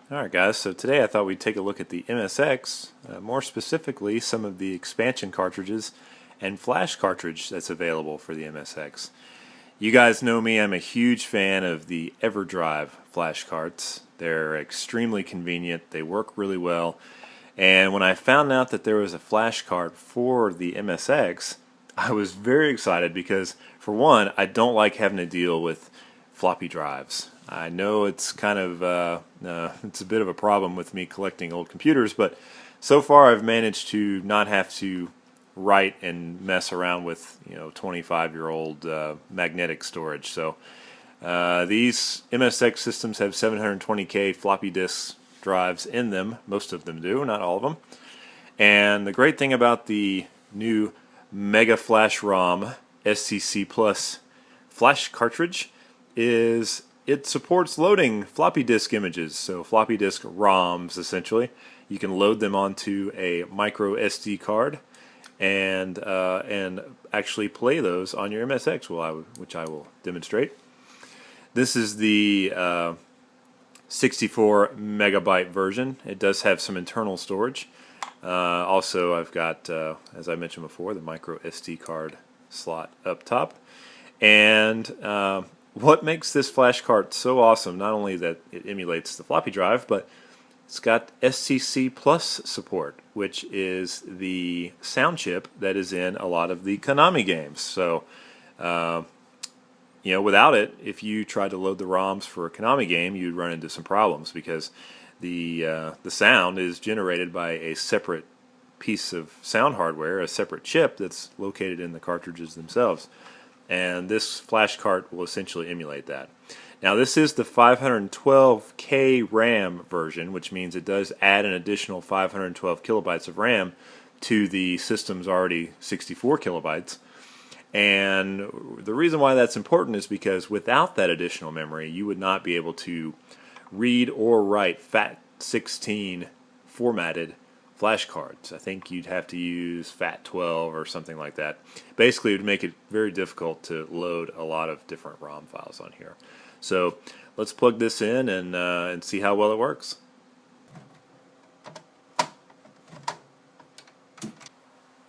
Alright guys, so today I thought we'd take a look at the MSX, more specifically some of the expansion cartridges and flash cartridge that's available for the MSX. You guys know me, I'm a huge fan of the EverDrive flash carts. They're extremely convenient, they work really well, and when I found out that there was a flash cart for the MSX, I was very excited because, for one, I don't like having to deal with floppy drives. I know it's kind of it's a bit of a problem with me collecting old computers, but so far I've managed to not have to write and mess around with 25-year-old magnetic storage. So these MSX systems have 720K floppy disk drives in them. Most of them do, not all of them. And the great thing about the new MegaFlashROM SCC Plus flash cartridge is it supports loading floppy disk images, so floppy disk ROMs essentially. You can load them onto a micro SD card and actually play those on your MSX, which I will demonstrate. This is the 64 megabyte version. It does have some internal storage. Also, I've got, as I mentioned before, the micro SD card slot up top. And what makes this flash cart so awesome, not only that it emulates the floppy drive, but it's got SCC Plus support, which is the sound chip that is in a lot of the Konami games. So, without it, if you tried to load the ROMs for a Konami game, you'd run into some problems because the sound is generated by a separate piece of sound hardware, a separate chip that's located in the cartridges themselves. And this flash cart will essentially emulate that. Now this is the 512K RAM version, which means it does add an additional 512 kilobytes of RAM to the system's already 64 kilobytes. And the reason why that's important is because without that additional memory, you would not be able to read or write FAT16 formatted flash cards. I think you'd have to use FAT12 or something like that. Basically, it would make it very difficult to load a lot of different ROM files on here. So let's plug this in and see how well it works.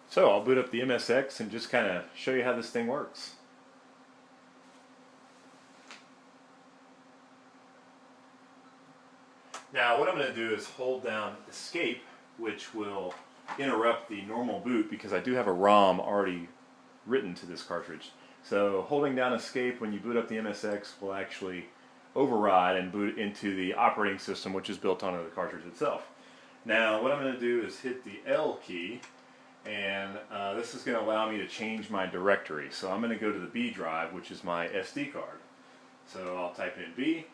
So I'll boot up the MSX and just kind of show you how this thing works. Now what I'm going to do is hold down Escape, which will interrupt the normal boot because I do have a ROM already written to this cartridge. So holding down Escape when you boot up the MSX will actually override and boot into the operating system, which is built onto the cartridge itself. Now what I'm going to do is hit the L key, and this is going to allow me to change my directory. So I'm going to go to the B drive, which is my SD card. So I'll type in B,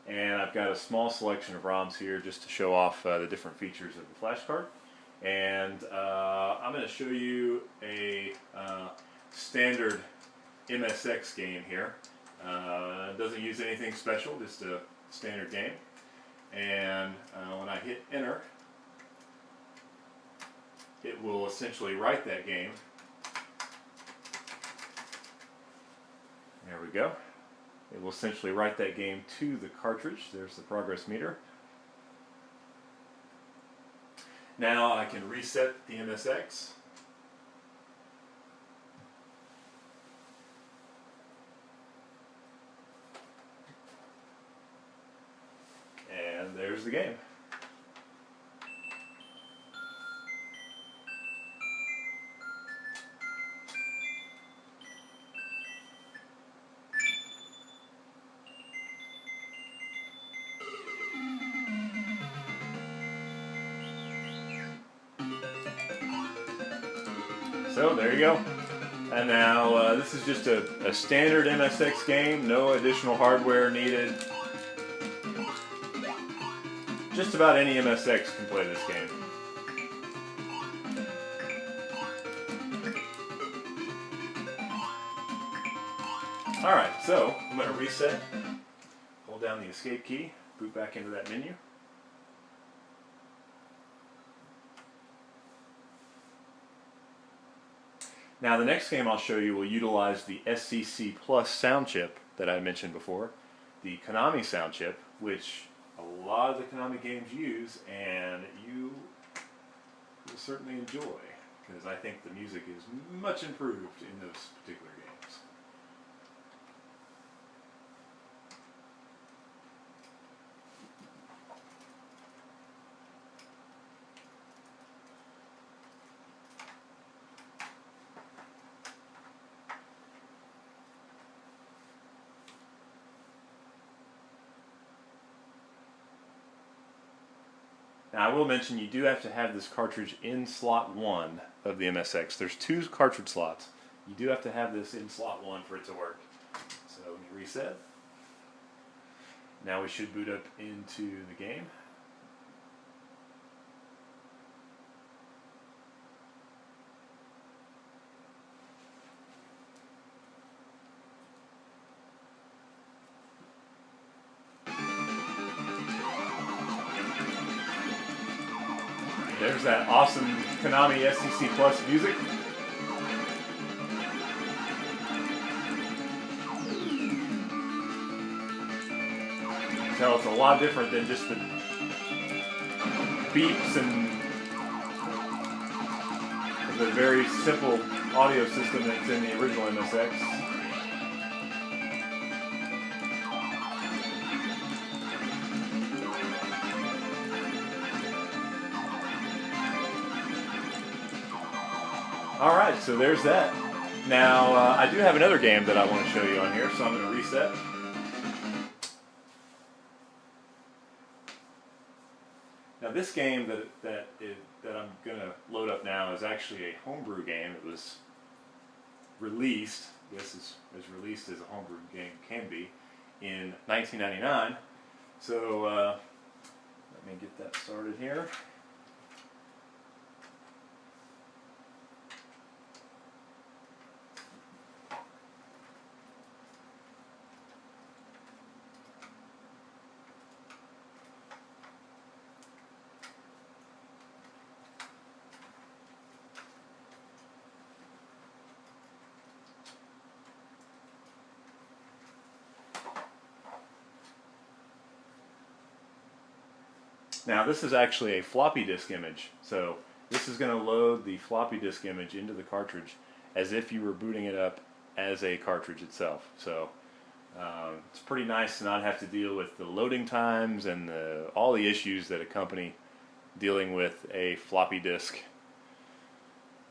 and I've got a small selection of ROMs here just to show off the different features of the flash card. And I'm going to show you a standard MSX game here. It doesn't use anything special, just a standard game. And when I hit enter, it will essentially write that game. There we go. It will essentially write that game to the cartridge. There's the progress meter. Now I can reset the MSX. And there's the game. So there you go. And now this is just a standard MSX game, no additional hardware needed. Just about any MSX can play this game. Alright, so I'm going to reset, hold down the escape key, boot back into that menu. Now the next game I'll show you will utilize the SCC Plus sound chip that I mentioned before, the Konami sound chip, which a lot of the Konami games use, and you will certainly enjoy, because I think the music is much improved in those particular games. Now, I will mention you do have to have this cartridge in slot 1 of the MSX. There's 2 cartridge slots. You do have to have this in slot 1 for it to work. So let me reset. Now we should boot up into the game. There's that awesome Konami SCC Plus music. So it's a lot different than just the beeps and the very simple audio system that's in the original MSX. Alright, so there's that. Now, I do have another game that I want to show you on here, so I'm going to reset. Now, this game that I'm going to load up now is actually a homebrew game. It was released, this is as released as a homebrew game can be, in 1999. So, let me get that started here. Now this is actually a floppy disk image, so this is going to load the floppy disk image into the cartridge as if you were booting it up as a cartridge itself. So it's pretty nice to not have to deal with the loading times and all the issues that accompany dealing with a floppy disk,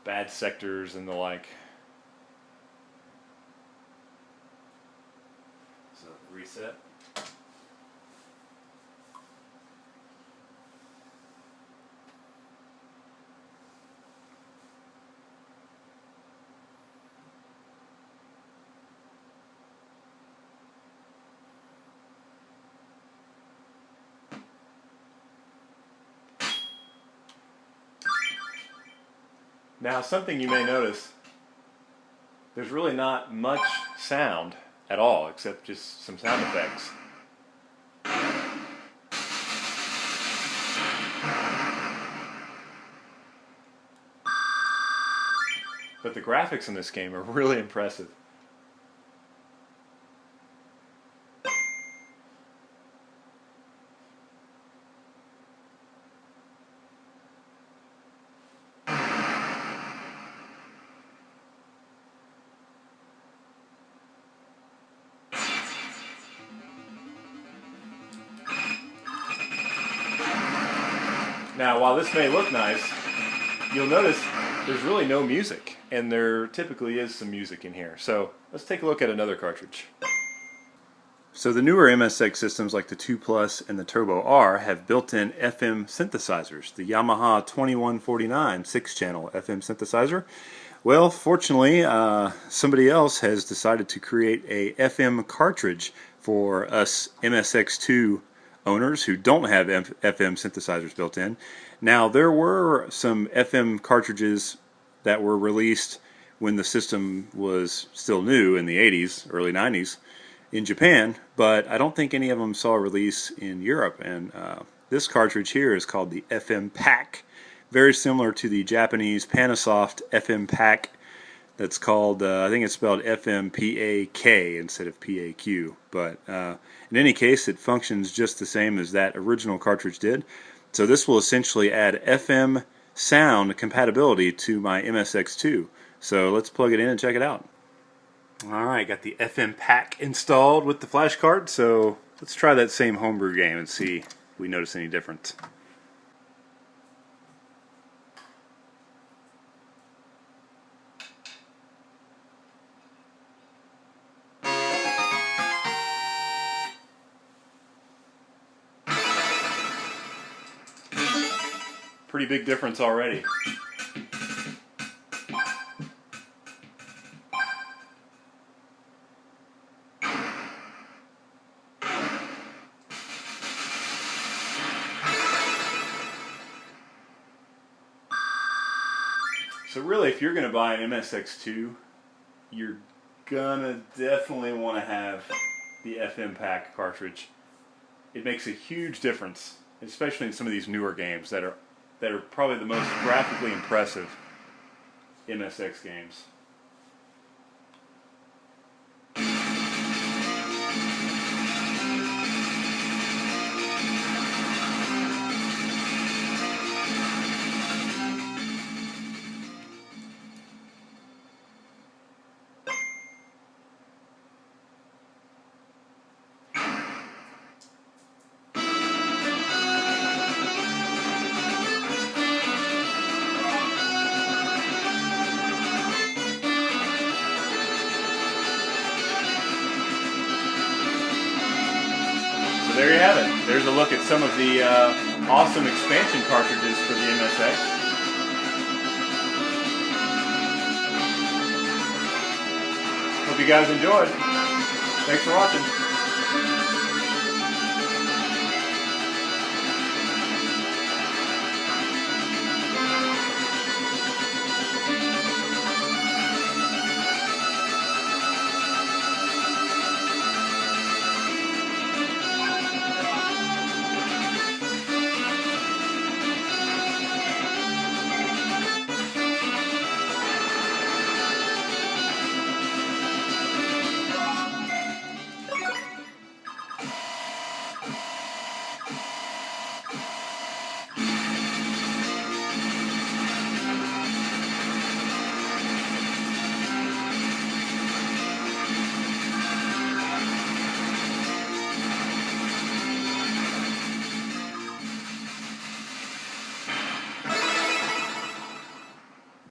bad sectors and the like. So reset. Now, something you may notice, there's really not much sound at all, except just some sound effects. But the graphics in this game are really impressive. Now, while this may look nice, you'll notice there's really no music, and there typically is some music in here. So let's take a look at another cartridge. So the newer MSX systems like the 2 Plus and the Turbo R have built-in FM synthesizers. The Yamaha 2149 6-channel FM synthesizer. Well, fortunately, somebody else has decided to create a FM cartridge for us MSX2 owners who don't have FM synthesizers built in. Now, there were some FM cartridges that were released when the system was still new in the 80s, early 90s in Japan, but I don't think any of them saw a release in Europe. And this cartridge here is called the FM PAQ, very similar to the Japanese Panasoft FM PAQ that's called, I think it's spelled FMPAK instead of PAQ, but in any case it functions just the same as that original cartridge did. So this will essentially add FM sound compatibility to my MSX2. So let's plug it in and check it out. Alright, got the FM PAQ installed with the flash card, so let's try that same homebrew game and see if we notice any difference. Pretty big difference already. So really, if you're going to buy an MSX2, you're gonna definitely want to have the FM PAQ cartridge. It makes a huge difference, especially in some of these newer games that are probably the most graphically impressive MSX games. There you have it. There's a look at some of the awesome expansion cartridges for the MSX. Hope you guys enjoyed. Thanks for watching.